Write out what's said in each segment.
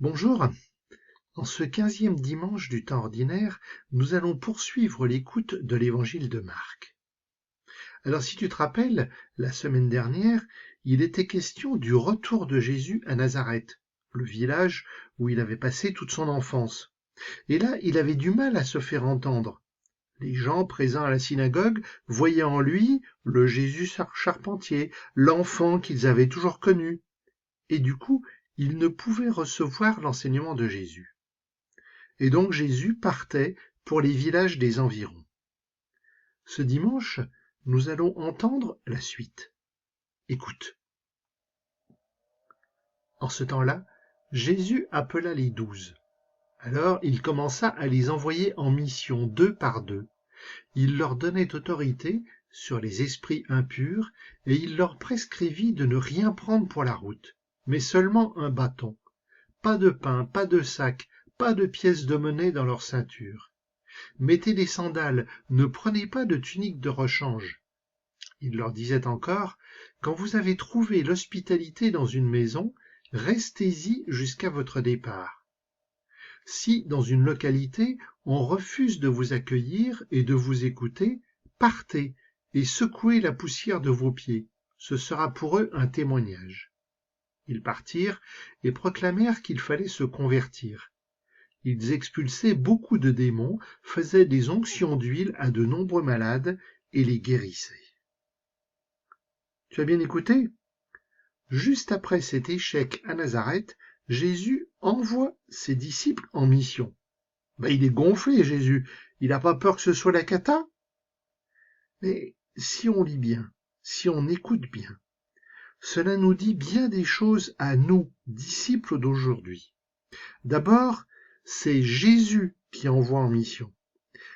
Bonjour, en ce 15e dimanche du temps ordinaire, nous allons poursuivre l'écoute de l'évangile de Marc. Alors si tu te rappelles, la semaine dernière, il était question du retour de Jésus à Nazareth, le village où il avait passé toute son enfance. Et là, il avait du mal à se faire entendre. Les gens présents à la synagogue voyaient en lui le Jésus charpentier, l'enfant qu'ils avaient toujours connu. Et du coup, ils ne pouvaient recevoir l'enseignement de Jésus. Et donc Jésus partait pour les villages des environs. Ce dimanche, nous allons entendre la suite. Écoute. En ce temps-là, Jésus appela les 12. Alors il commença à les envoyer en mission 2 par 2. Il leur donnait autorité sur les esprits impurs et il leur prescrivit de ne rien prendre pour la route, mais seulement un bâton. Pas de pain, pas de sac, pas de pièces de monnaie dans leur ceinture. Mettez des sandales, ne prenez pas de tunique de rechange. Il leur disait encore, quand vous avez trouvé l'hospitalité dans une maison, restez-y jusqu'à votre départ. Si, dans une localité, on refuse de vous accueillir et de vous écouter, partez et secouez la poussière de vos pieds. Ce sera pour eux un témoignage. Ils partirent et proclamèrent qu'il fallait se convertir. Ils expulsaient beaucoup de démons, faisaient des onctions d'huile à de nombreux malades et les guérissaient. Tu as bien écouté? Juste après cet échec à Nazareth, Jésus envoie ses disciples en mission. Il est gonflé, Jésus. Il n'a pas peur que ce soit la cata? Mais si on lit bien, si on écoute bien, cela nous dit bien des choses à nous, disciples d'aujourd'hui. D'abord, c'est Jésus qui envoie en mission.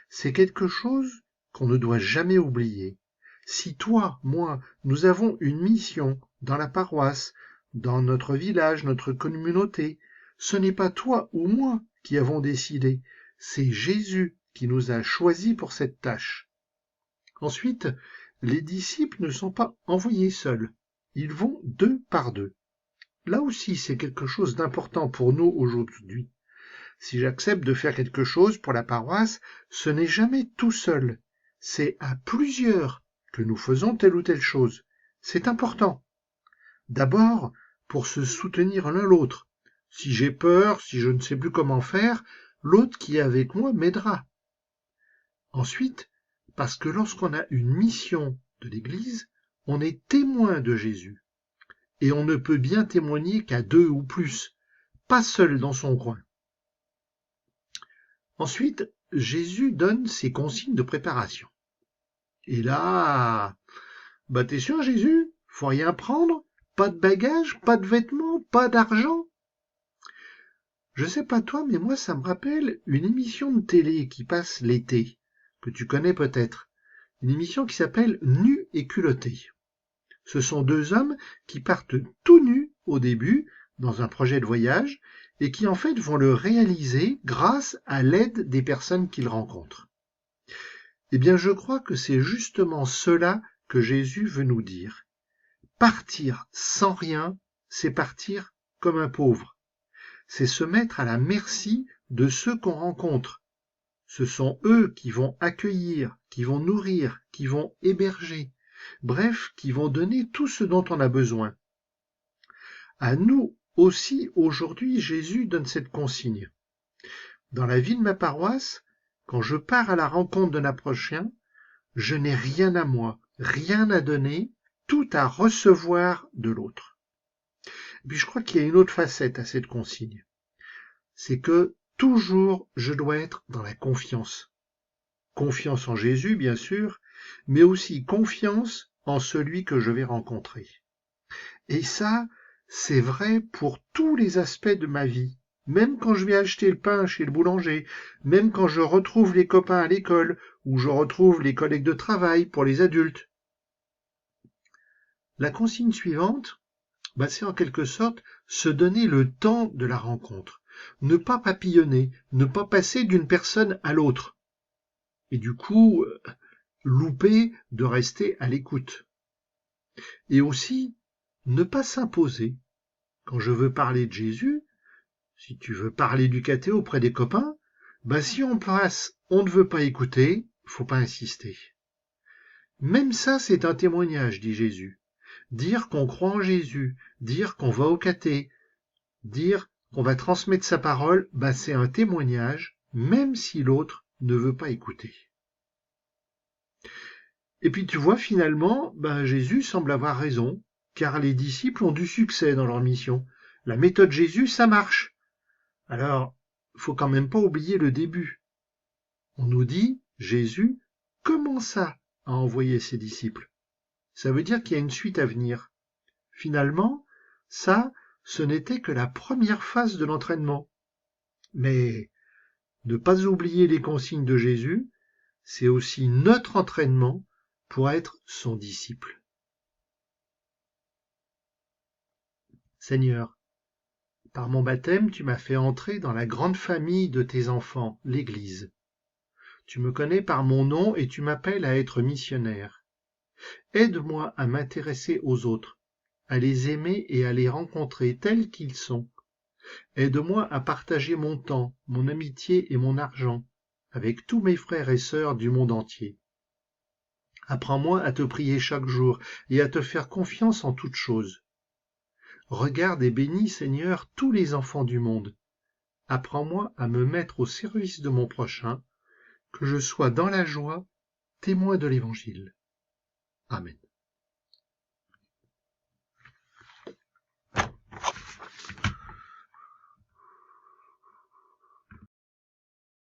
C'est quelque chose qu'on ne doit jamais oublier. Si toi, moi, nous avons une mission dans la paroisse, dans notre village, notre communauté, ce n'est pas toi ou moi qui avons décidé, c'est Jésus qui nous a choisis pour cette tâche. Ensuite, les disciples ne sont pas envoyés seuls, ils vont 2 par 2. Là aussi, c'est quelque chose d'important pour nous aujourd'hui. Si j'accepte de faire quelque chose pour la paroisse, ce n'est jamais tout seul. C'est à plusieurs que nous faisons telle ou telle chose. C'est important. D'abord, pour se soutenir l'un l'autre. Si j'ai peur, si je ne sais plus comment faire, l'autre qui est avec moi m'aidera. Ensuite, parce que lorsqu'on a une mission de l'Église, on est témoin de Jésus. Et on ne peut bien témoigner qu'à 2 ou plus, pas seul dans son coin. Ensuite, Jésus donne ses consignes de préparation. Et là, t'es sûr, Jésus? Faut rien prendre? Pas de bagages, pas de vêtements, pas d'argent? Je sais pas toi, mais moi ça me rappelle une émission de télé qui passe l'été, que tu connais peut-être. Une émission qui s'appelle Nus et culottés. Ce sont 2 hommes qui partent tout nus au début dans un projet de voyage et qui en fait vont le réaliser grâce à l'aide des personnes qu'ils rencontrent. Eh bien, je crois que c'est justement cela que Jésus veut nous dire. Partir sans rien, c'est partir comme un pauvre. C'est se mettre à la merci de ceux qu'on rencontre. Ce sont eux qui vont accueillir, qui vont nourrir, qui vont héberger, bref, qui vont donner tout ce dont on a besoin. À nous aussi, aujourd'hui, Jésus donne cette consigne. Dans la vie de ma paroisse, quand je pars à la rencontre d'un approchien, je n'ai rien à moi, rien à donner, tout à recevoir de l'autre. Et puis je crois qu'il y a une autre facette à cette consigne. C'est que toujours je dois être dans la confiance. Confiance en Jésus, bien sûr, mais aussi confiance en celui que je vais rencontrer. Et ça, c'est vrai pour tous les aspects de ma vie. Même quand je vais acheter le pain chez le boulanger, même quand je retrouve les copains à l'école, ou je retrouve les collègues de travail pour les adultes. La consigne suivante, c'est en quelque sorte se donner le temps de la rencontre. Ne pas papillonner, ne pas passer d'une personne à l'autre. Et du coup, louper de rester à l'écoute. Et aussi, ne pas s'imposer. Quand je veux parler de Jésus, Si tu veux parler du caté auprès des copains, si en place on ne veut pas écouter, faut pas insister. Même ça, c'est un témoignage, dit Jésus. Dire qu'on croit en Jésus, dire qu'on va au caté, dire qu'on va transmettre sa parole, c'est un témoignage, même si l'autre ne veut pas écouter. Et puis tu vois, finalement, Jésus semble avoir raison, car les disciples ont du succès dans leur mission. La méthode Jésus, ça marche. Alors, faut quand même pas oublier le début. On nous dit, Jésus commença à envoyer ses disciples. Ça veut dire qu'il y a une suite à venir. Finalement, ça, ce n'était que la première phase de l'entraînement. Mais ne pas oublier les consignes de Jésus, c'est aussi notre entraînement pour être son disciple. Seigneur, par mon baptême, tu m'as fait entrer dans la grande famille de tes enfants, l'Église. Tu me connais par mon nom et tu m'appelles à être missionnaire. Aide-moi à m'intéresser aux autres, à les aimer et à les rencontrer tels qu'ils sont. Aide-moi à partager mon temps, mon amitié et mon argent avec tous mes frères et sœurs du monde entier. Apprends-moi à te prier chaque jour et à te faire confiance en toutes choses. Regarde et bénis, Seigneur, tous les enfants du monde. Apprends-moi à me mettre au service de mon prochain, que je sois dans la joie, témoin de l'Évangile. Amen.